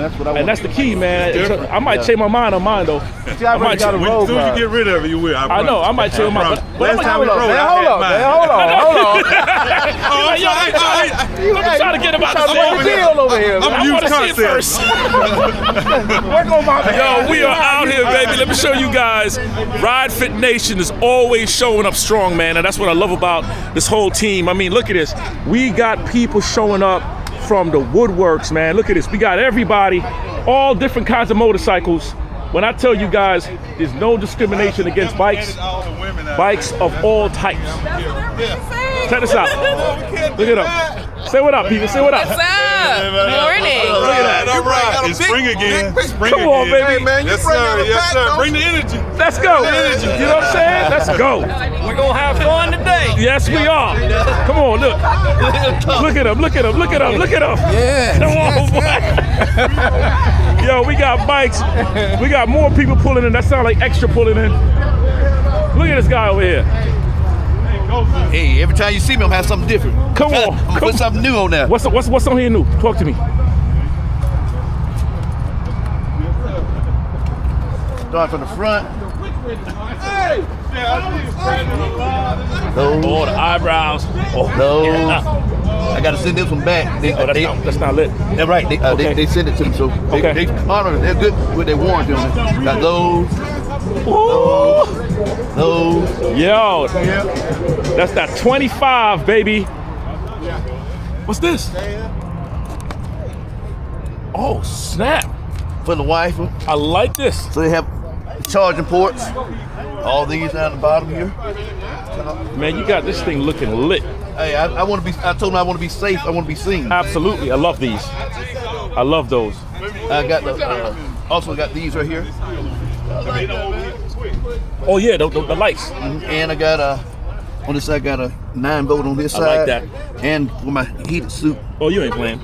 man. That's what I want. And that's the key, man. I might change my mind on mine, though. See, I might got a road. As soon as you get rid of it, you will. I know. I might change my mind. Last time we rode, Hold on. I'm trying to get him out the deal over here. I'm used concepts. Work on my Yo, we are out here, baby. Let me show you guys. Ride Fit Nation is always showing up strong, man. And that's what I love about this whole team. I mean, look at this. We got people showing up from the woodworks, man. Look at this. We got everybody, all different kinds of motorcycles. When I tell you guys, there's no discrimination against bikes of all types. Check this out. Look it up. Say what up, people. Say what up. What's up? Morning. Look at that. All right, it's spring again. Come on, baby. Hey, man, Yes, sir. Yes, sir. Bring the energy. Let's go. You know what I'm saying? Let's go. We're going to have fun today. Yes, we are. Come on, look. Look at him. Look at him. Look at him. Look at him. Yeah. Come on, boy. Yo, we got bikes. We got more people pulling in. That sounds like extra pulling in. Look at this guy over here. Hey, every time you see me, I'm gonna have something different. Come on. I'm gonna put something new on there. What's on here new? Talk to me. Starting from the front. Oh, the eyebrows. Oh, Those. yeah. I gotta send this one back. That's not lit. They're right. They send it to me, so they honor it. They're good with their warranty on it. Got those. Those. Yo, that's that 25, baby. What's this? Oh, snap. For the wife. I like this. So they have charging ports. All these down the bottom here. Man, you got this thing looking lit. Hey, I want to be. I told them I want to be safe. I want to be seen. Absolutely. I love these. I love those. I got the. Also got these right here. Oh, yeah, the lights. And I got on this side, I got a 9-volt on this side. I like that. And with my heated suit. Oh, you ain't playing.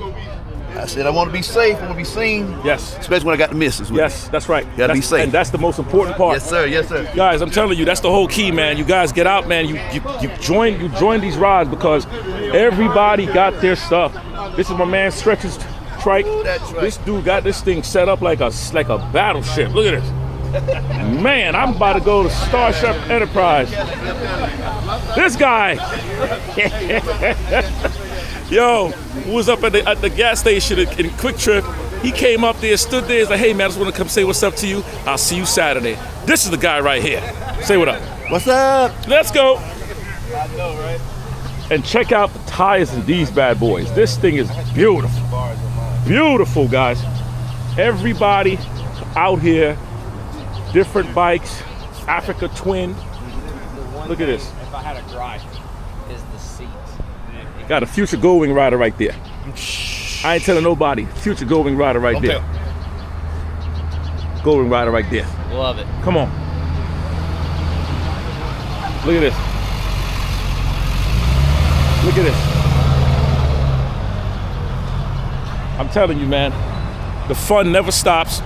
I said I want to be safe. I want to be seen. Yes. Especially when I got the missus with Yes, that's right. Gotta be safe. And that's the most important part. Yes, sir. Yes, sir. Guys, I'm telling you, that's the whole key, man. You guys get out, man. You join these rides because everybody got their stuff. This is my man Stretch's trike. That's right. This dude got this thing set up like a battleship. Look at this. Man, I'm about to go to Starship Enterprise. This guy. Yo, who was up at the gas station in Quick Trip. He came up there, stood there, he's like, hey man, I just want to come say what's up to you. I'll see you Saturday. This is the guy right here. Say what up. What's up? Let's go. I know, right? And check out the tires in these bad boys. This thing is beautiful. Beautiful, guys. Everybody out here, different bikes, Africa Twin. Look at this. If I had a gripe, is the seats. Got a future Goldwing rider right there. I ain't telling nobody. Future Goldwing rider right there. Goldwing rider right there. Love it. Come on. Look at this. Look at this. I'm telling you, man, the fun never stops.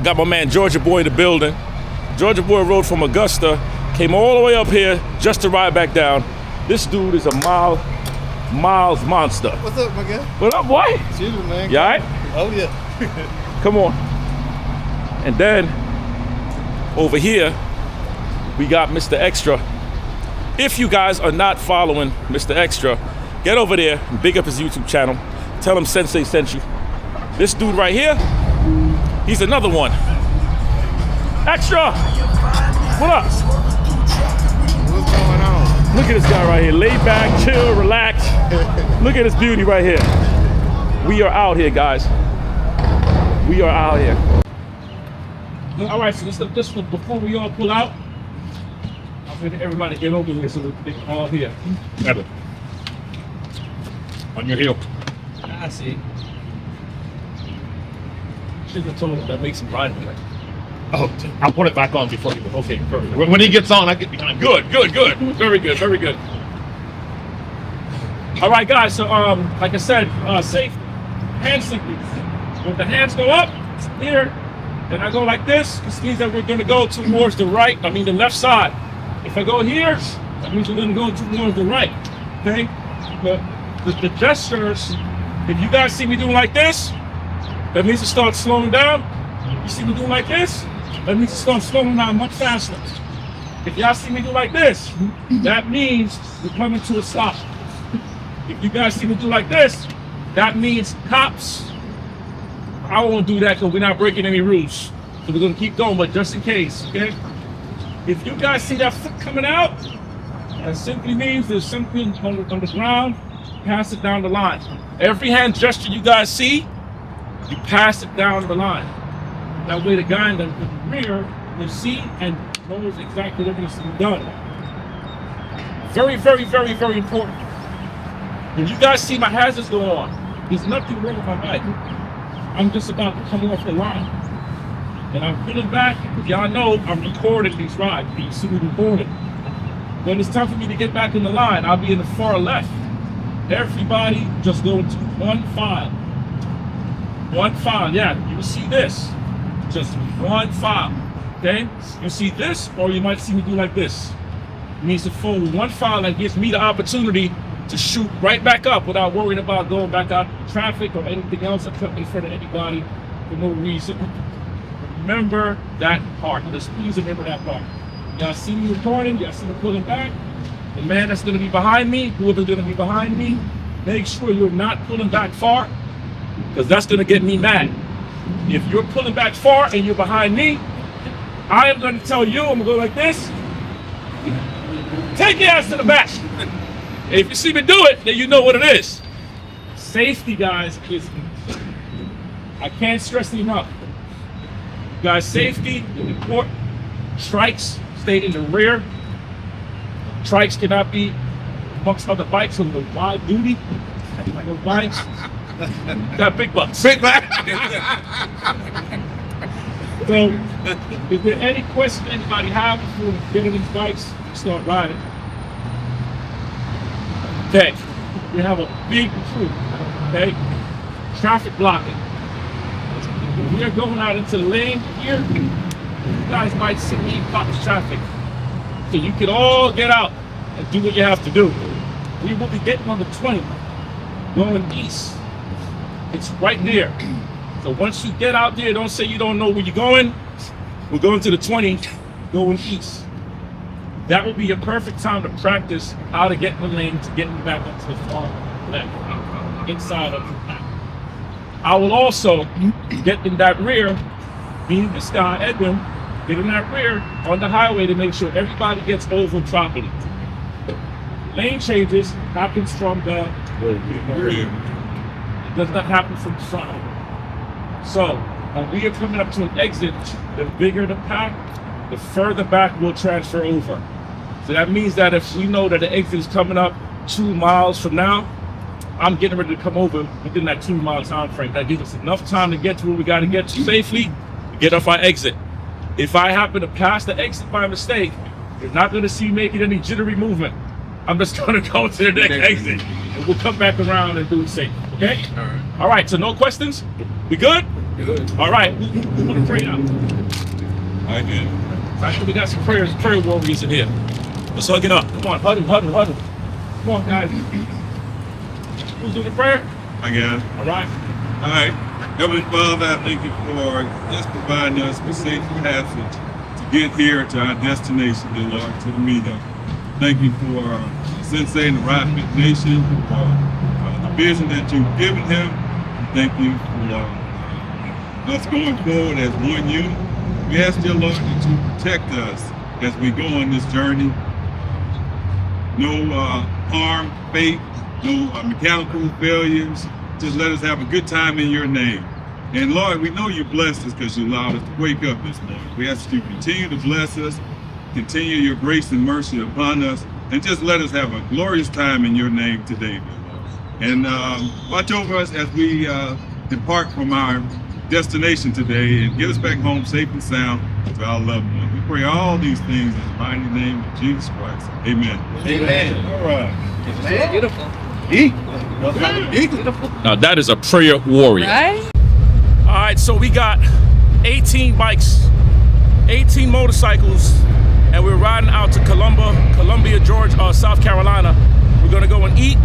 Got my man Georgia Boy in the building. Georgia Boy rode from Augusta, came all the way up here just to ride back down. This dude is a miles monster. What's up, my guy? What up, boy? Excuse me, man. You all right? Oh yeah. Come on. And then over here, we got Mr. Extra. If you guys are not following Mr. Extra, get over there and big up his YouTube channel. Tell him Sensei sent you. This dude right here, he's another one. Extra! What up? What's going on? Look at this guy right here. Laid back, chill, relax. Look at this beauty right here. We are out here, guys. We are out here. All right, so this one, before we all pull out, I'm going to everybody get over here so they can all here. Evan. On your heel. I see. Should have told him that makes him ride. Oh, I'll put it back on before you. Okay, perfect. When he gets on, I get behind. Good. Very good. All right, guys. So, like I said, safe hand signals. When the hands go up, here, and I go like this, this means that we're going to go towards the right. I mean, the left side. If I go here, that means we're going to go towards the right. Okay. The gestures. If you guys see me doing like this, That means to start slowing down. You see me do like this? That means to start slowing down much faster. If y'all see me do like this, that means we're coming to a stop. If you guys see me do like this, that means cops. I won't do that because we're not breaking any rules. So we're gonna keep going, but just in case, okay? If you guys see that foot coming out, that simply means there's something on the ground, pass it down the line. Every hand gesture you guys see, you pass it down the line. That way the guy in the rear will see and knows exactly what needs to be done. Very, very, very, very important. When you guys see my hazards go on, there's nothing wrong with my bike. I'm just about to come off the line. And I'm pulling back, because y'all know I'm recording these rides. You see me recording. When it's time for me to get back in the line, I'll be in the far left. Everybody just go into one file. One file, yeah, you see this. Just one file, okay? You see this, or you might see me do like this. It means to fold one file that gives me the opportunity to shoot right back up without worrying about going back out in traffic or anything else or putting in front of anybody for no reason. Remember that part. Just please remember that part. Y'all see me recording, y'all see me pulling back. The man that's gonna be behind me, whoever's gonna be behind me, make sure you're not pulling back far, because that's gonna get me mad. If you're pulling back far and you're behind me, I am gonna tell you, I'm gonna go like this. Take your ass to the back. If you see me do it, then you know what it is. Safety, guys, is, I can't stress it enough. Guys, safety is important. Trikes stay in the rear. Trikes cannot be amongst other bikes on the wide duty. Like bikes. Got big bucks. Big bucks. So, is there any question anybody have before we get on these bikes and start riding? Okay, we have a big crew, okay? Traffic blocking. We are going out into the lane here. You guys might see me block the traffic. So you can all get out and do what you have to do. We will be getting on the 20, going east. It's right there. So once you get out there, don't say you don't know where you're going. We're going to the 20, going east. That would be a perfect time to practice how to get in the lane to get back up to the far left, inside of the pack. I will also get in that rear, me and this guy, Edwin, get in that rear on the highway to make sure everybody gets over properly. Lane changes happens from the rear. It does not happen from the front. So when we are coming up to an exit, the bigger the pack, the further back we'll transfer over. So that means that if we know that the exit is coming up 2 miles from now, I'm getting ready to come over within that 2 mile time frame. That gives us enough time to get to where we got to get to safely, get off our exit. If I happen to pass the exit by mistake, you're not going to see me making any jittery movement. I'm just going to go to the next exit, and we'll come back around and do it safe. Okay? All right. So no questions? We good? Good. All right. We want to pray now. I did. Actually, we got some prayer warriors in here. Let's hug it up. Come on, huddle. Come on, guys. Who's doing the prayer? I got it. All right. All right. Heavenly Father, I thank you for just providing us with safe passage to get here to our destination, dear Lord, to the meetup. Thank you for Sensei and the Ride Fit Nation, for the vision that you've given him. Thank you for us going forward as one unit. We ask, dear Lord, that you protect us as we go on this journey. No harm, fate, no mechanical failures. Just let us have a good time in your name. And Lord, we know you blessed us because you allowed us to wake up this morning. We ask you to continue to bless us, continue your grace and mercy upon us, and just let us have a glorious time in your name today, Lord. And watch over us as we depart from our destination today and get us back home safe and sound to our loved ones. We pray all these things in the mighty name of Jesus Christ. Amen. Amen. All right. It's beautiful. Now that is a prayer warrior. Right? All right, so we got 18 bikes, 18 motorcycles, and we're riding out to Columbia, Georgia, South Carolina. We're gonna go and eat.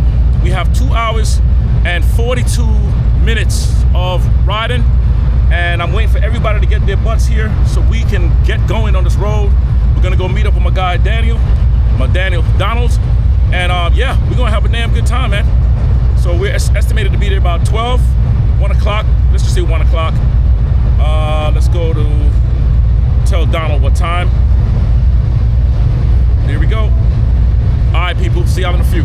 We have 2 hours and 42 minutes of riding. And I'm waiting for everybody to get their butts here so we can get going on this road. We're gonna go meet up with my guy Daniel Donalds. And yeah, we're gonna have a damn good time, man. So we're estimated to be there about 12, 1 o'clock. Let's just say 1 o'clock. Let's go to tell Donald what time. Here we go. All right, people, see y'all in a few.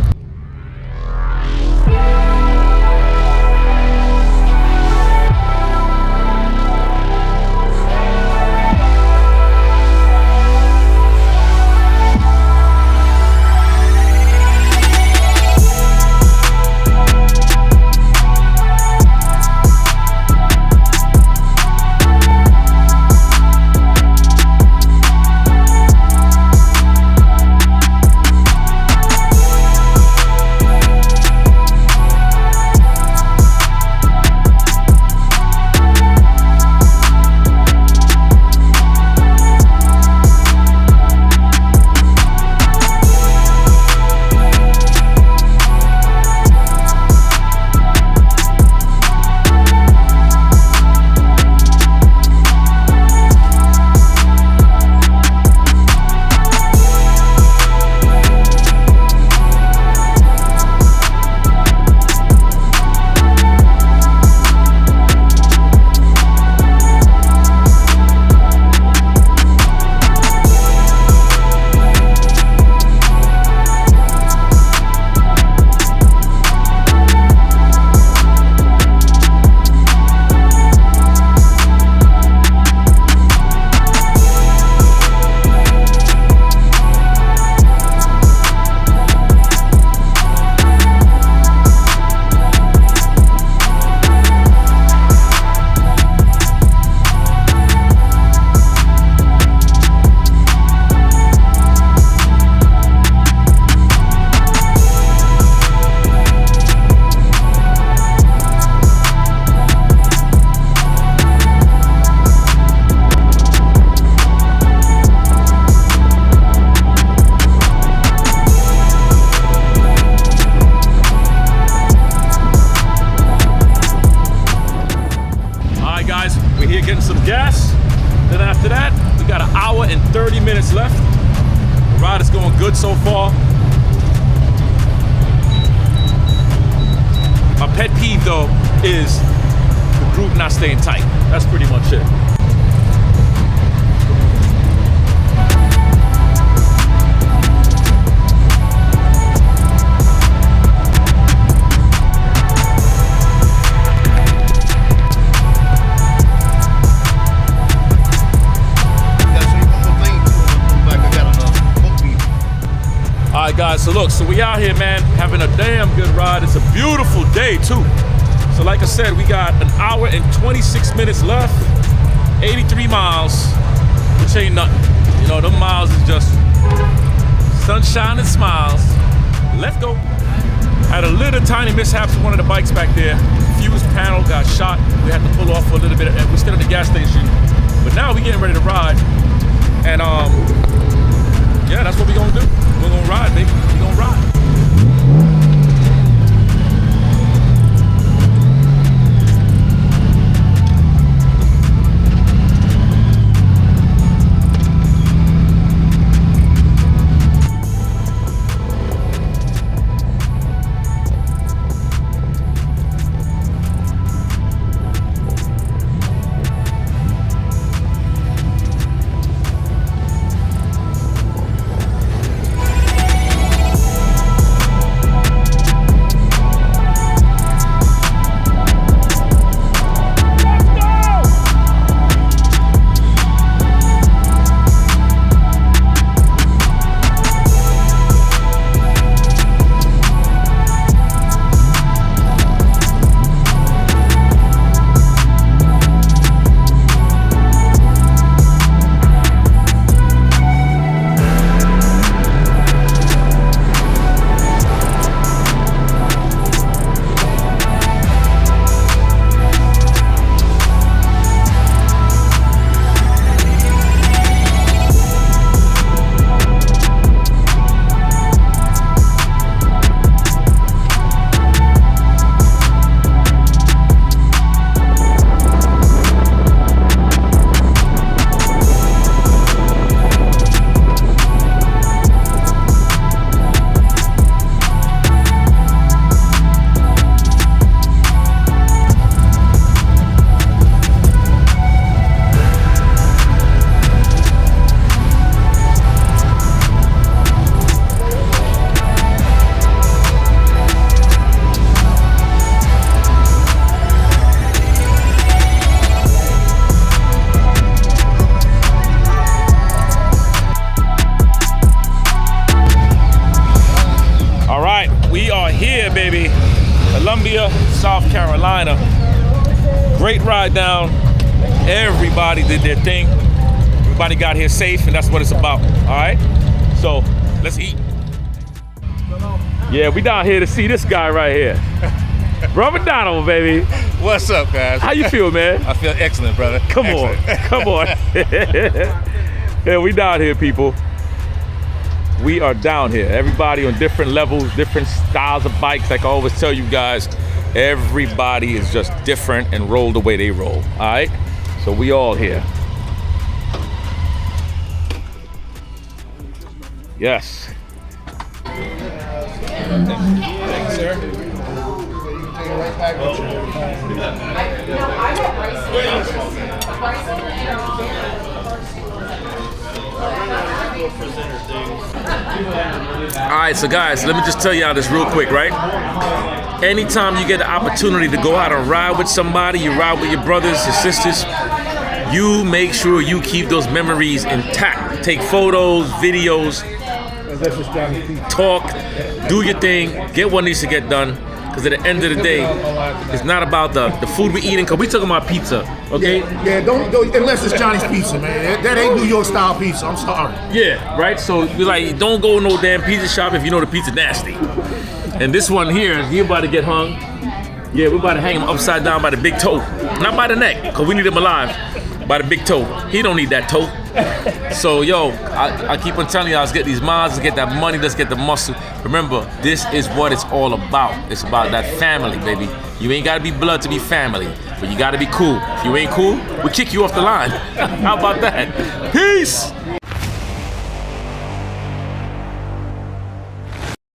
Getting some gas. Then after that, we got an hour and 30 minutes left. The ride is going good so far. My pet peeve though is the group not staying tight. That's pretty much it. All right, guys, so look, we out here, man, having a damn good ride. It's a beautiful day, too. So like I said, we got an hour and 26 minutes left, 83 miles, which ain't nothing. You know, them miles is just sunshine and smiles. Let's go. Had a little tiny mishaps with one of the bikes back there. Fuse panel got shot. We had to pull off for a little bit, and we're still at the gas station. But now we're getting ready to ride. And yeah, that's what we're gonna do. We're gonna ride, baby. We're gonna ride. South Carolina. Great ride down. Everybody did their thing. Everybody got here safe, and that's what it's about. All right. So let's eat. Yeah, we down here to see this guy right here. Robert Donald, baby. What's up, guys? How you feel, man? I feel excellent, brother. Come Excellent. on. Come on. Yeah, we down here, people. We are down here. Everybody on different levels, different styles of bikes. Like I always tell you guys, everybody is just different and roll the way they roll. All right? So we all here. Yes. Thank you, sir. All right, so guys, let me just tell y'all this real quick, right? Anytime you get the opportunity to go out and ride with somebody, you ride with your brothers, your sisters, you make sure you keep those memories intact. Take photos, videos, talk, do your thing, get what needs to get done. Because at the end of the day, it's not about the food we're eating. Because we talking about pizza, okay? Yeah, don't go unless it's Johnny's Pizza, man. That ain't New York style pizza. I'm sorry. Yeah, right. So we like, don't go no damn pizza shop if you know the pizza nasty. And this one here, he about to get hung. Yeah, we're about to hang him upside down by the big toe, not by the neck, because we need him alive. By the big toe. He don't need that toe. So yo, I keep on telling y'all, let's get these miles, let's get that money, let's get the muscle. Remember, this is what it's all about. It's about that family, baby. You ain't gotta be blood to be family, but you gotta be cool. If you ain't cool, we kick you off the line. How about that? Peace!